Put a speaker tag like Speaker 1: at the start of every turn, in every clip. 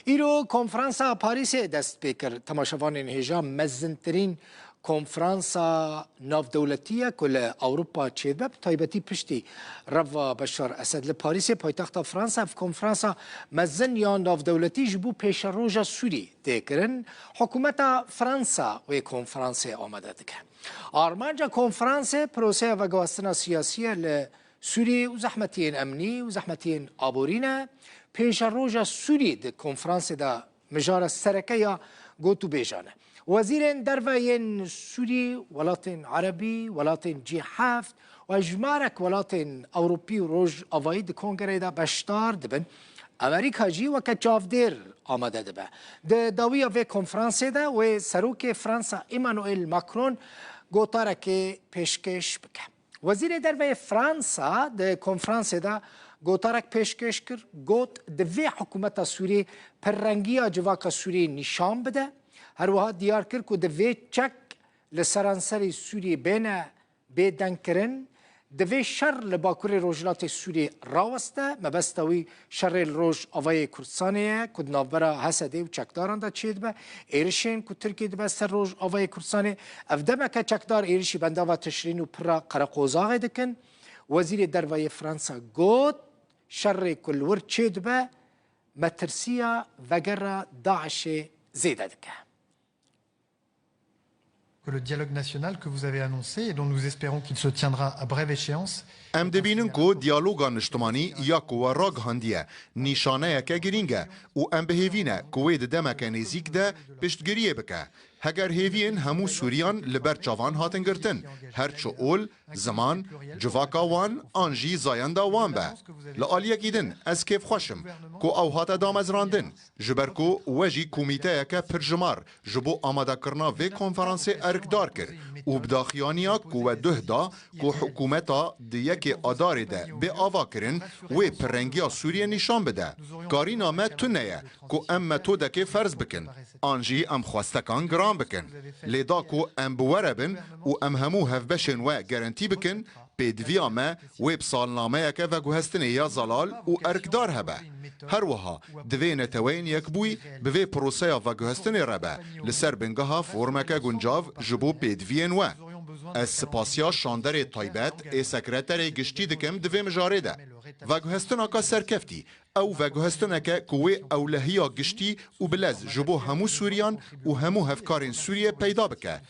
Speaker 1: ایرو کنفرانسا پاریس دست پیکر تماشاوان هجا مزنترین کنفرانسا ناف دولتیه کل اوروپا چیده تایبتی پشتی روا بشار اسد لپاریس پایتخت فرانسا في کنفرانسا مزن یا ناف دولتی جبو پیش روژا سوری دیکرن حکومت فرانسا و کنفرانس آمده دکه آرمانجا کنفرانس پروسه و گواستنا سیاسیه لسوری و زحمتین امنی و زحمتین آبورینه پیش روژا سوری ده کنفرانس دا مجار سرکه یا گوتو بیجانه وزير درفين سوري ولات عربي ولات جي حافت وجمارك ولات أوروبي وروج أفايد كونغري دا بشتار دبن أمريكا جي وكتشاف دير آمده دبه ده داوية في كونفرانس دا وسروك فرنسا إيمانويل ماكرون گوتارك پیشکش بکه وزير درفين فرنسا ده كونفرانس دا گوتارك پیشکش کر گوت دوی حکومت سوری پررنگی جواک سوری نشان بده هر وها دیار کرد که دوی چک لسرانسری سوری بین بیدن کرن دوی شر لباکور روجلات سوری راوسته مبستوی شر الروج آوای کردستانیه کد نافبرا حسده و چکداران دا چید به ایرشین که ترکی دو بستر روج آوای کردستانیه افدمه که چکدار ایرشی بنده و تشرین و پرا قرقوزاغ دکن وزیر دروای فرانسا گوت شر کل ور چید به مترسیه وگر داعش زیده دکه
Speaker 2: Le dialogue national que vous avez annoncé et dont nous espérons qu'il se tiendra à brève échéance.
Speaker 3: ام دبینن کو دیالوگا نشتمانی یا کو راگ هندیه نیشانه که گرینگه و ام بهوینه کوید دمک نزیک ده پشتگیریه بکه هگر هیوین همو سوریان لبر چاوان هاتن گرتن هر چو اول زمان جواکا وان آنجی زایندا وان به لآلیه گیدن از کیف خوشم کو او هاتا دام از راندن جبر کو وجی کومیته که پرجمار جبو آماده کرنا و کنفرانس ارکدار کر و بداخیانیا کو ده دا کو حکومتا دیگه آداره ده به آوا کرن و پرنگیا سوریه نشان بده کاری نامه تو نیه کو ام متوده که فرض بکن آنجی ام خواستکان گرام بکن لیدا کو ام بوره بن و ام همو هف بشن و گرانتی بکن پیدویا ما و بسالنامه که و گوهستنه یا زلال و ارکدار هبه هر وها دوی نتوین یک بوی به پروسه و گوهستنه ربه لسر بنگاه فرمکه گنجاو جبو پیدوین و از سپاسیا شاندر تایبت ای سکرتر گشتی دکم دوی مجاره ده و گوهستنه که سرکفتی او و گوهستنه که کوی اولهیا گشتی و بلز جبو همو سوریان و همو هفکارین سوریه پیدا بکه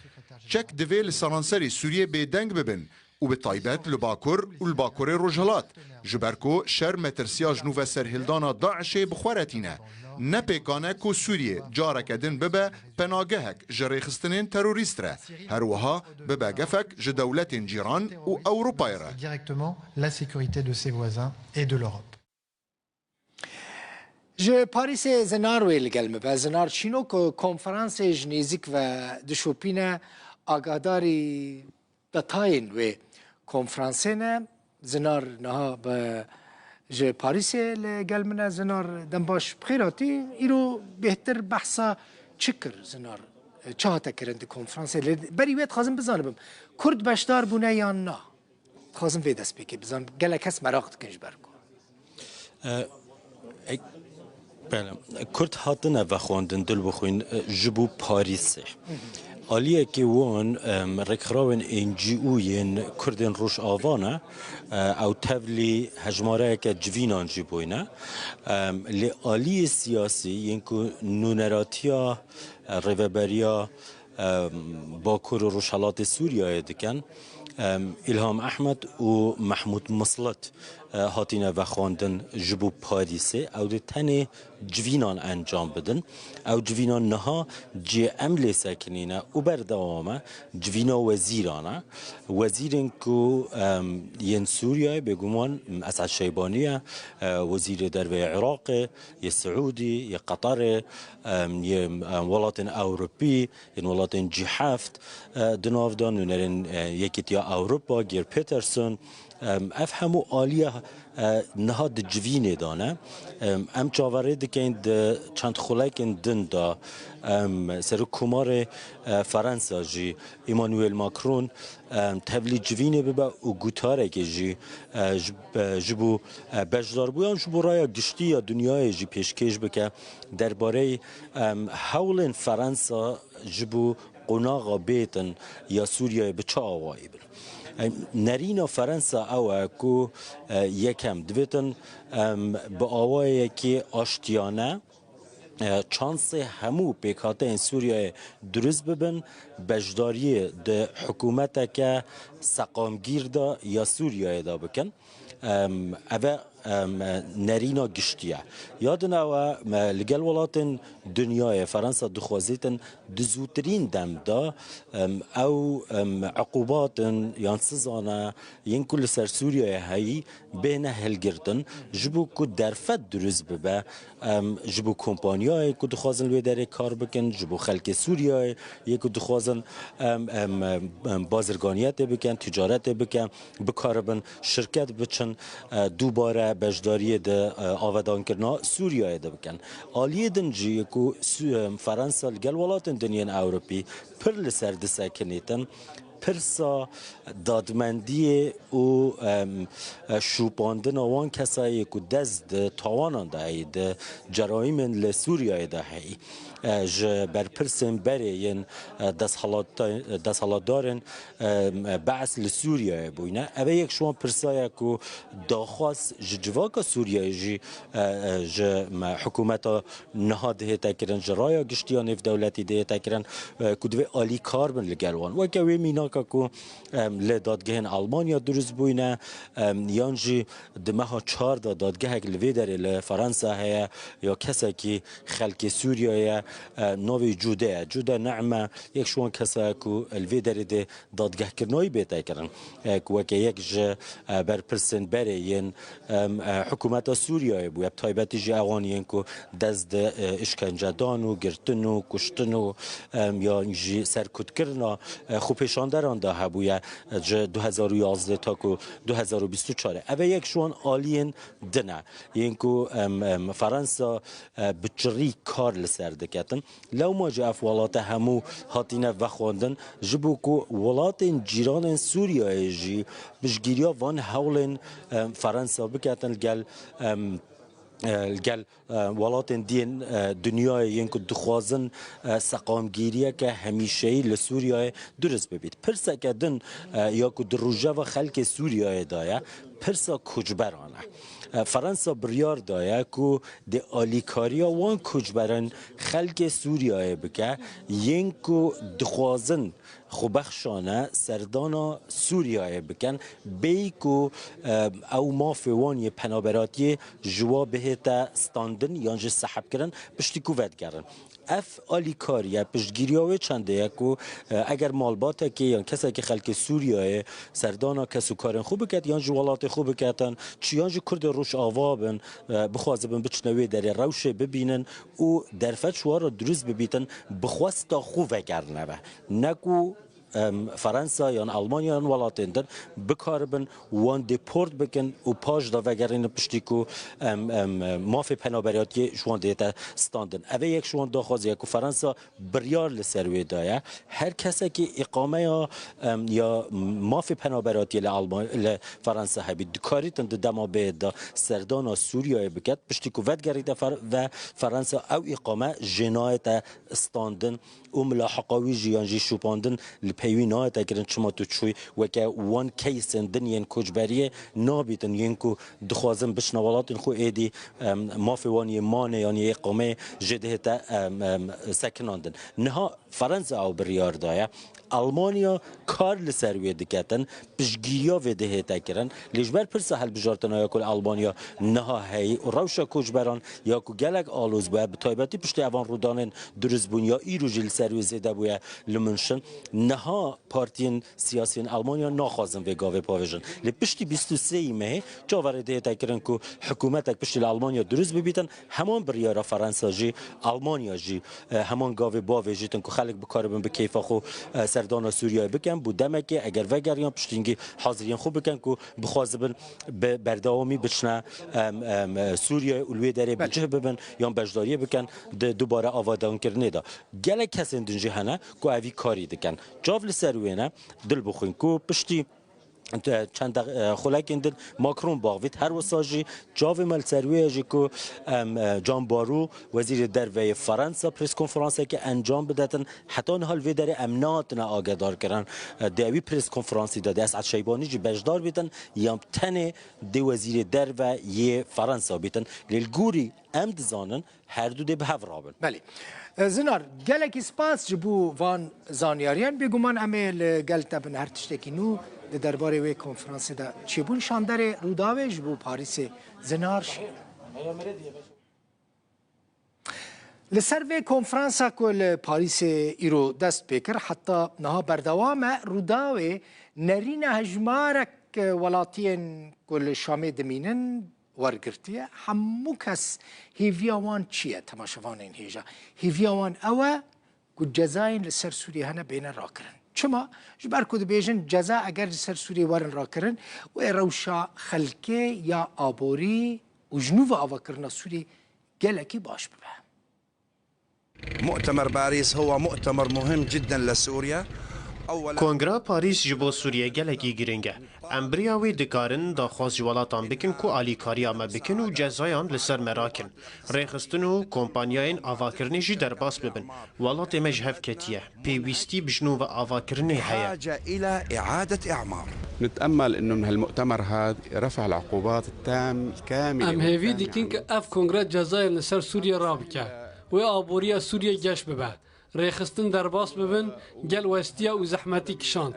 Speaker 3: چک دوی لسرانسری سوریه به دنگ ببن و به طایبت لباکور و لباکور روجهلات جبرکو شر مترسیا جنوب سرهلدانا داعش بخورتینه نپیکانه کو سوریه جارک دن ببه پناگهک جریخستنین تروریست ره هر وها ببه گفک جدولت جیران و اوروپای ره
Speaker 2: Directement la sécurité de ses voisins et de l'Europe.
Speaker 1: جه پاریس زنار ویل گلمه به زنار چینو که کنفرانس جنیزیک و دشوپینه آگاداری دتاین و کنفرانسه نه زنار نها به جه پاریس لگلمه زنار دنباش بخیراتی ایرو بهتر بحثا چکر زنار چهاته کرند کنفرانسه بری وید خازم بزانم کرد بشدار بونه یا نه خازم وید است بکی بزانم گله کس مراقت کنج برکو
Speaker 4: بله کرد هاتنه و خواندن دل بخوین جبو پاریسه آلیه که وان رکراون NGO-ین کردن روش آوانه او تولی هجماره که جوینان جیبوینه لی آلیه سیاسی ینکو نونراتیا ریوبریا باکور و روشالات سوریه دکن الهام احمد و محمود مصلت هاتینه و خواندن جبو پاریسه او ده تنه جوینان انجام بدن او جوینان نها جی امل سکنینه و بردوامه جوینا وزیرانه وزیرین که ین سوریه بگومان اسعد شیبانیه وزیر در عراق ی سعودی ی قطر ی ولات اوروپی ین ولات جی حفت دناف دان نرین یکیت یا اوروپا گیر پیترسون افهمو آلیا نهاد جوینه دانه ام چاوره دکن چند خلاکن دن دا سر کمار فرانسا جی ایمانوئل ماکرون تبلی جوینه ببا و گوتاره که جی جبو بجدار بویان جبو رای گشتی یا دنیای جی پیشکش بکه درباره حول فرانسا جبو قناغ بیتن یا سوریه بچه آوایی بر نرینا فرانسا او کو یکم دویتن به آوایی که آشتیانه چانس همو پیکاته این سوریه درست ببن بجداری ده حکومت که سقامگیر دا یا سوریه دا بکن اوه نرینا گشتیه یادن اوه لگل ولاتن دنیای فرانسا دخوازیتن دزوترین دم دا او عقوبات یان سزانه ین کل سر سوریه هایی بینه هلگردن جبو که درفت درست ببه جبو کمپانیای که دخوازن لوی داره کار بکن جبو خلک سوریه یک دخوازن بازرگانیت بکن تجارت بکن بکاربن شرکت بچن دوباره بجداری ده آودان کرنا سوریه ده بکن آلیه دنجی که فرانسا لگل ولاتن دنیان اوروپی پر لسر دسته کنیتن پرسا دادمندی و شوپاندن آوان کسایی که دست تاوانان ده اید جرایم لسوریه ده هی بر پرسن برین دست حالات دارن بعث لسوریه بوینه اوه یک شما پرسایی که داخواست جواک سوریه جی حکومت نهاد هیتا کرن جرایا گشتیان اف دولتی ده هیتا کرن که دوی آلی کار بن لگلوان و که وی میناکا که لدادگهن آلمانیا درست بوینه یانجی دمها 4 دادگه هک لوی داره لفرانسا هیا یا کسی که خلک سوریه نوی جوده نعمه یک شوان کسی که الوی داره ده دادگه کرنایی بیتا کرن که یک جه بر پرسن برین حکومت سوریه بو تایبتی جه اوانیین که دست اشکنجه دان و گرتن و کشتن و یا جه سرکوت کرنا خوبشان دران ده هبویه جه 2011 تا که 2024 اوه یک شوان آلین دنه این که فرانسا بچری کار لسر دکتن لو ما جه اف ولات همو هاتینه وخواندن جبو که ولات جیران سوریه جی بشگیریا وان حول فرانسا بکتن گل ولات دین دنیای ین که دخوازن سقامگیریه که همیشه لسوریه درست ببید پرسا که دن یا که دروجه و خلک سوریه دایه پرسا کجبرانه فرانسا بریار دایه که ده آلیکاریا وان کجبران خلک سوریه بکه ین که دخوازن خوبخشانه سردانا سوریه بکن بی که او مافوان یه پنابراتی جوا بهتا ستاندن یانجه سحب کرن پشتی کووت کرن اف آلیکاریه پشتگیریاوی چنده یکو اگر مالباته که یا کسی که خلک سوریه سردانا کسو کارن خوب بکد یا جوالات خوب بکتن چی یا کرد روش آوابن بخوازبن بچنوی در روش ببینن و درفت شوار درست ببیتن بخواستا خوب کرنه به نکو فرانسا یا آلمانیا یا ولاتین در بکاربن وان دیپورت بکن و پاش دا وگرین پشتی کو مافی پنابریاتی شوان دیتا ستاندن اوه یک شوان داخوازی که فرانسا بریار لسروی دایه هر کسی که اقامه یا مافی پنابریاتی لفرانسا هبی دکاریتن دما بید دا سردان سوریه بکد پشتی کو ودگریده و فرانسا او اقامه جنایت ستاندن و ملاحقاوی جیانجی شوپاندن لپیوی نایت اگرن چما تو چوی وکه وان کیسن دنین کجبریه نابیتن ینکو دخوازن بشنوالاتن خو ایدی مافی وانی مانه یعنی اقامه جده تا سکناندن نها فرانسا او بریار دایه آلمانیا کار لسروی دکتن بشگیریا و ده تکرن لیجبر پرسه هل بجارتن یا کل آلمانیا نها هی و روشا کجبران یا کو گلک آلوز باید به تایبتی پشت اوان رودانن درست بون یا ای رو جل سروی زده بویا لمنشن نها تنها بارتين سياسيين ألمانيا ناخذن في قاوي باوجن لبشتي 23 مه جاور ده تكرن كو حكومتك بشتي لألمانيا دروز ببيتن همان بريارا فرنسا جي ألمانيا جي همان قاوي باوجي تنكو خلق بكاربن بكيف خو سردان سوريا بكن بودمك اگر وگریان پشتینگی حاضرین خوب بکن کو بخوازبن برداومی بچنا سوریه اولوی داره بچه ببن یا بجداری بکن دوباره آوادان کرنه دا گله کسین دنجی هنه کو اوی کاری دکن جاول سروینه دل بخوین کو پشتی چند خلاک اندن ماکرون باغویت هر وساجی جاوی مال سرویه جی کو جان بارو وزیر دروی فرانسا پریس کنفرانسی که انجام بدهتن حتی حال وی داره امنات نه آگدار کردن دوی پریس کنفرانسی داده اسعد شیبانی جی بجدار بیتن یا تنه دی وزیر دروی یه فرانسا بیتن للگوری امد زانن هر دو دی به هفرابن.
Speaker 1: بله. زنار گلکی سپاس جبو وان زانیاریان بگمان عمل گلت بن هر تشتکی نو درباره وی کنفرانس دا چیبون شاندر روداوی جبو پاریس زنار شد. لسر وی کنفرانس کل پاریس ایرو دست بکر حتی نها بردوام روداوی نرین هجمارک ولاتین کل شامی دمینن ورگرتیه همو کس هیویاوان چیه تماشاوان این هیجا هیویاوان اوه که جزاین لسر سوریه هنه بین را کرن چما جبر کد بیجن جزا اگر لسر سوریه ورن را کرن و روشا خلکه یا آبوری و جنوب آوا کرنا سوریه گلکی باش ببه.
Speaker 5: مؤتمر باريس هو مؤتمر مهم جدا لسوريا.
Speaker 6: کنگره پاریس جبو سوریه گلکی گرینگه امبریاوی دکارن داخواست جوالاتان بکن کو آلیکاریا ما بکن و جزایان لسر مراکن ریخستن و کمپانیاین آواکرنی جی در باس ببن ولات مجهف کتیه پیویستی بجنو و آواکرنی هیا
Speaker 5: حاجة إلى إعادة إعمار.
Speaker 7: نتأمل إنه من هالمؤتمر هذا رفع العقوبات التام الكاملة.
Speaker 8: ام هیوی دیکن که اف کنگره جزایر لسر سوریه رابکه و آبوریا سوریه گش ببه ریخستن در باس ببن گل وستیا و زحمتی کشاند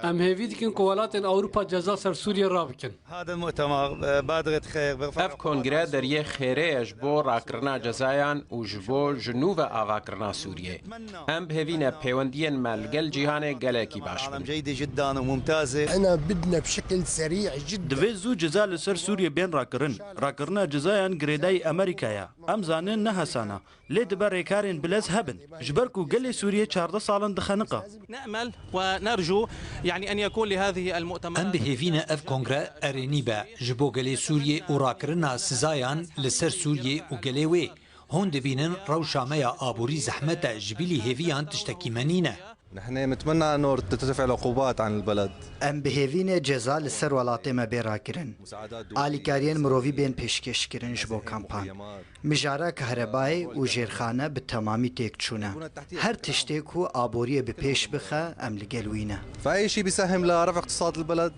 Speaker 8: ام هیوی دیکن که ولات اوروپا جزا سر سوریه را بکن.
Speaker 9: هذا المؤتمر بادرة خير
Speaker 10: اف کنگره در یه خیره اجبو راکرنا جزایان و جبو جنوب آواکرنا سوریه ام بهوین پیوندین ملگل جهان گلکی باش بن.
Speaker 9: جيدة جدا وممتازة.
Speaker 11: انا بدنا بشكل سريع جدا
Speaker 12: دویزو جزا لسر سوریه بین راکرنا جزایان گریدای امریکایا ام زانن نهسانا لید بر کارین بلز هبن جبركو قال سوريا 14 سالا دخنقه.
Speaker 13: نأمل ونرجو يعني أن يكون لهذه المؤتمرات
Speaker 14: ام بهيفينا اف كونغرا ارينيبا جبو قال سوريا وراكرنا سزايان لسر سوريا وقال وي هون دبينن روشاميا ابوري زحمته جبيلي هيفيان تشتكي منينه.
Speaker 9: نحن نتمنى انه ترتفع العقوبات عن البلد.
Speaker 15: ام بهيفين جزا لسر ولاتي ما بيراكرن آلي كارين مروفي بين پیشکش کرن جبو کامپان مجارة كهربائي و جيرخانه بالتمامي تيكتشونه هر تشتيكو آبوريه بپیش بخه ام لقلوينه
Speaker 9: فأي شيء بيساهم لرفع اقتصاد البلد.